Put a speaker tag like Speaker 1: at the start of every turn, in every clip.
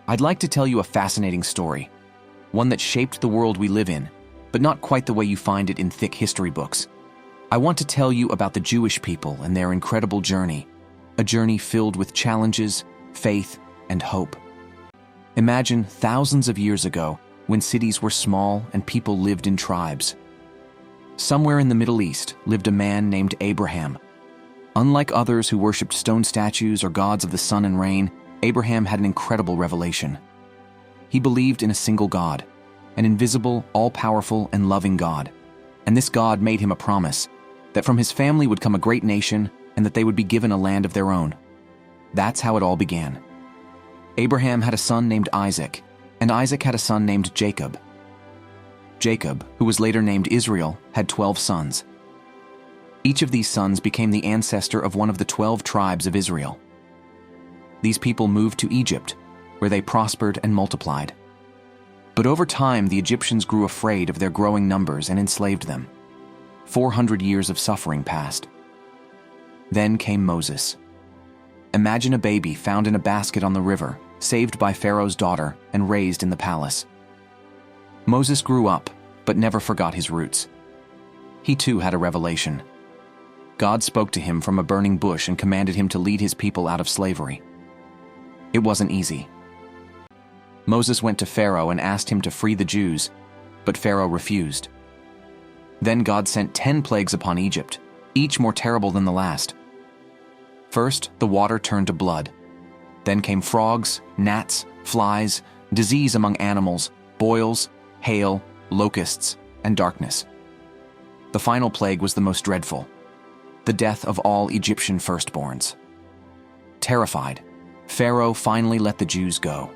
Speaker 1: I'd like to tell you a fascinating story, one that shaped the world we live in, but not quite the way you find it in thick history books. I want to tell you about the Jewish people and their incredible journey, a journey filled with challenges, faith, and hope. Imagine thousands of years ago when cities were small and people lived in tribes. Somewhere in the Middle East lived a man named Abraham. Unlike others who worshipped stone statues or gods of the sun and rain, Abraham had an incredible revelation. He believed in a single God, an invisible, all-powerful, and loving God. And this God made him a promise that from his family would come a great nation and that they would be given a land of their own. That's how it all began. Abraham had a son named Isaac, and Isaac had a son named Jacob. Jacob, who was later named Israel, had 12 sons. Each of these sons became the ancestor of one of the 12 tribes of Israel. These people moved to Egypt, where they prospered and multiplied. But over time, the Egyptians grew afraid of their growing numbers and enslaved them. 400 years of suffering passed. Then came Moses. Imagine a baby found in a basket on the river, saved by Pharaoh's daughter and raised in the palace. Moses grew up, but never forgot his roots. He too had a revelation. God spoke to him from a burning bush and commanded him to lead his people out of slavery. It wasn't easy. Moses went to Pharaoh and asked him to free the Jews, but Pharaoh refused. Then God sent 10 plagues upon Egypt, each more terrible than the last. First, the water turned to blood. Then came frogs, gnats, flies, disease among animals, boils, hail, locusts, and darkness. The final plague was the most dreadful: the death of all Egyptian firstborns. Terrified, Pharaoh finally let the Jews go.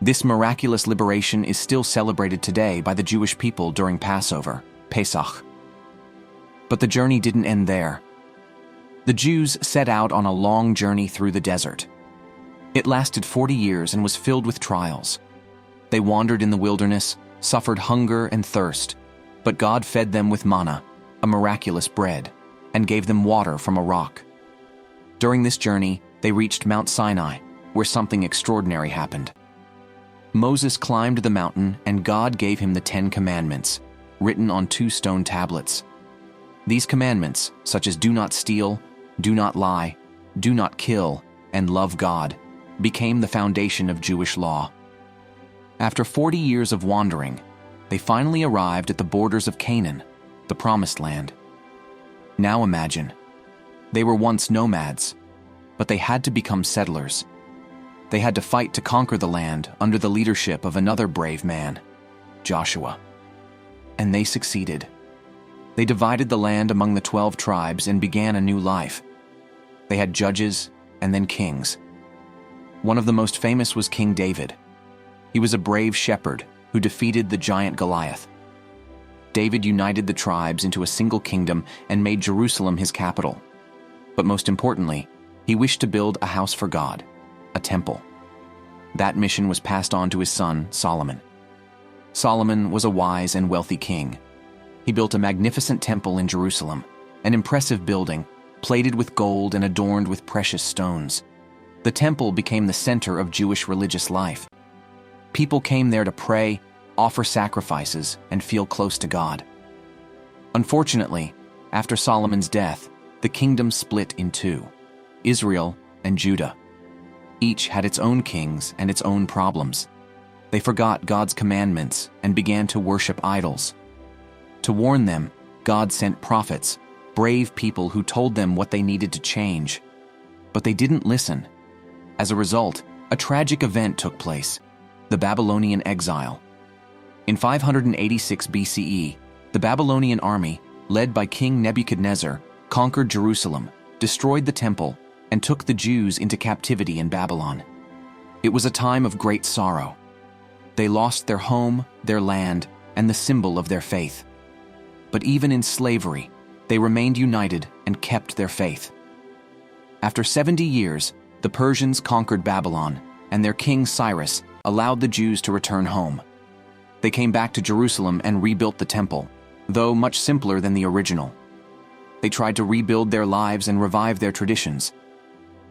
Speaker 1: This miraculous liberation is still celebrated today by the Jewish people during Passover, Pesach. But the journey didn't end there. The Jews set out on a long journey through the desert. It lasted 40 years and was filled with trials. They wandered in the wilderness, suffered hunger and thirst, but God fed them with manna, a miraculous bread, and gave them water from a rock. During this journey, they reached Mount Sinai, where something extraordinary happened. Moses climbed the mountain and God gave him the 10 Commandments, written on 2 stone tablets. These commandments, such as do not steal, do not lie, do not kill, and love God, became the foundation of Jewish law. After 40 years of wandering, they finally arrived at the borders of Canaan, the Promised Land. Now imagine, they were once nomads, but they had to become settlers. They had to fight to conquer the land under the leadership of another brave man, Joshua. And they succeeded. They divided the land among the 12 tribes and began a new life. They had judges and then kings. One of the most famous was King David. He was a brave shepherd who defeated the giant Goliath. David united the tribes into a single kingdom and made Jerusalem his capital. But most importantly, he wished to build a house for God, a temple. That mission was passed on to his son, Solomon. Solomon was a wise and wealthy king. He built a magnificent temple in Jerusalem, an impressive building, plated with gold and adorned with precious stones. The temple became the center of Jewish religious life. People came there to pray, offer sacrifices, and feel close to God. Unfortunately, after Solomon's death, the kingdom split in 2, Israel and Judah. Each had its own kings and its own problems. They forgot God's commandments and began to worship idols. To warn them, God sent prophets, brave people who told them what they needed to change. But they didn't listen. As a result, a tragic event took place: the Babylonian exile. In 586 BCE, the Babylonian army, led by King Nebuchadnezzar, conquered Jerusalem, destroyed the temple, and took the Jews into captivity in Babylon. It was a time of great sorrow. They lost their home, their land, and the symbol of their faith. But even in slavery, they remained united and kept their faith. After 70 years, the Persians conquered Babylon, and their king Cyrus allowed the Jews to return home. They came back to Jerusalem and rebuilt the temple, though much simpler than the original. They tried to rebuild their lives and revive their traditions.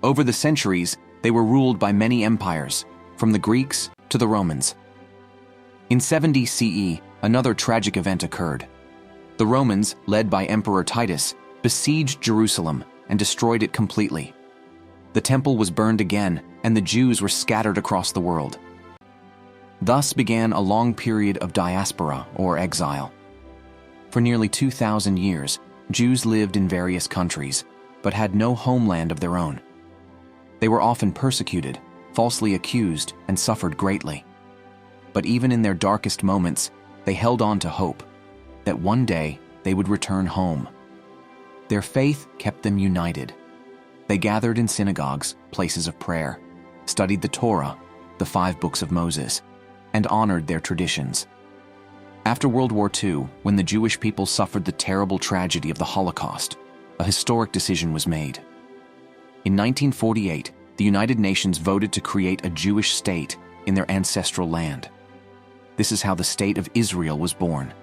Speaker 1: Over the centuries, they were ruled by many empires, from the Greeks to the Romans. In 70 CE, another tragic event occurred. The Romans, led by Emperor Titus, besieged Jerusalem and destroyed it completely. The temple was burned again, and the Jews were scattered across the world. Thus began a long period of diaspora, or exile. For nearly 2,000 years, Jews lived in various countries, but had no homeland of their own. They were often persecuted, falsely accused, and suffered greatly. But even in their darkest moments, they held on to hope that one day they would return home. Their faith kept them united. They gathered in synagogues, places of prayer, studied the Torah, the 5 books of Moses, and honored their traditions. After World War II, when the Jewish people suffered the terrible tragedy of the Holocaust, a historic decision was made. In 1948, the United Nations voted to create a Jewish state in their ancestral land. This is how the State of Israel was born.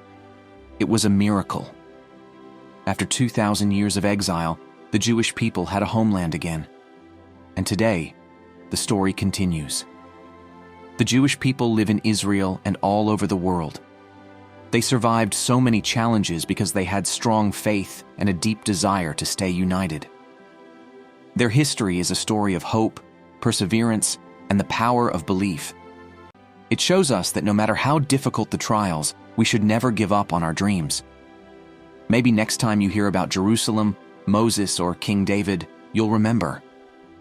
Speaker 1: It was a miracle. After 2,000 years of exile, the Jewish people had a homeland again. And today, the story continues. The Jewish people live in Israel and all over the world. They survived so many challenges because they had strong faith and a deep desire to stay united. Their history is a story of hope, perseverance, and the power of belief. It shows us that no matter how difficult the trials, we should never give up on our dreams. Maybe next time you hear about Jerusalem, Moses, or King David, you'll remember.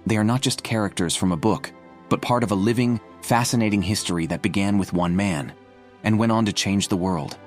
Speaker 1: They are not just characters from a book, but part of a living, fascinating history that began with one man and went on to change the world.